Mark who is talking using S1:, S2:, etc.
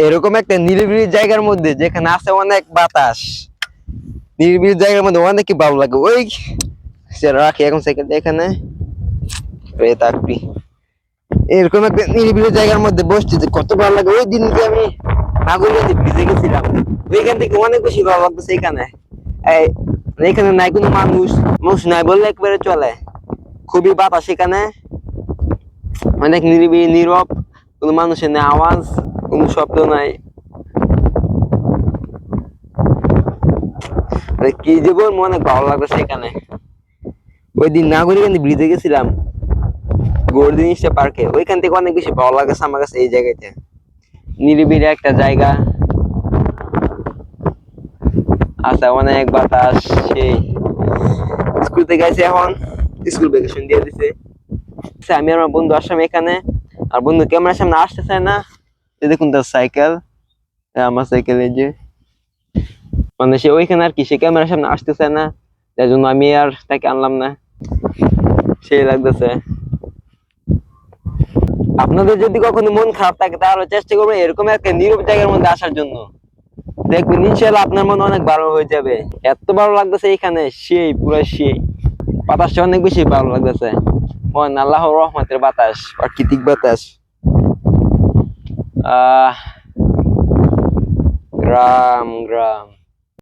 S1: এরকম একটা নিরিবিলি জায়গার মধ্যে যেখানে আছে অনেক বাতাস, নিরিবিলি জায়গার মধ্যে অনেক কি ভালো লাগে। ওই সে রাখি এখন সাইকেলটা এখানে, রে থাকবি। এরকম একটা নিরিবিলি জায়গার মধ্যে বসতে যে কত ভালো লাগে। ওই দিনকে আমি নাগরিকাতে ভিজে গেছিলাম, ওইখান থেকে অনেক বেশি ভালো লাগতেছে এখানে। এই এখানে নাই কোনো মানুষ, মানুষ নাই বললে একবারে চলে। খুবই বাতাস এখানে, অনেক নিরিবিলি নীরব, কোনো মানুষের নেই আওয়াজ, কোনো শব্দ নাই। কি যে বলবো, অনেক ভালো লাগতেছে এখানে। ওই দিন নাগরিকান্দি ব্রিজে গেছিলাম, গোল্ডেন স্টার পার্কে, ওইখান থেকে অনেক বেশি ভালো লাগছে আমার কাছে এই জায়গাতে। নিরিবিলি একটা জায়গা আছে, অনেক বাতাস। সেই স্কুল থেকে গেছে, এখন স্কুল ভ্যাকেশন দিয়ে দিছে। আমি আর আমার বন্ধু আসলাম এখানে, আর বন্ধু ক্যামেরার সামনে আসতে চায় না। দেখুন তার সাইকেল, আমার সাইকেল এই যে, মানে সে ওইখানে আর কি, সে ক্যামেরার সামনে আসতে চায় না, যার জন্য আমি আর তাকে আনলাম না। সেই লাগতেছে। আপনাদের যদি কখনো মন খারাপ থাকে তাহলে চেষ্টা করবেন এরকম একটা নীরব জায়গার মধ্যে আসার জন্য, দেখবেন ইনশাআল্লাহ আপনার মন অনেক ভালো হয়ে যাবে। এত ভালো লাগতেছে এখানে, সেই পুরো সেই বাতাসটা অনেক বেশি ভালো লাগতেছে। মহান আল্লাহর রহমতের বাতাস, প্রাকৃতিক বাতাস। আহ গ্রাম গ্রাম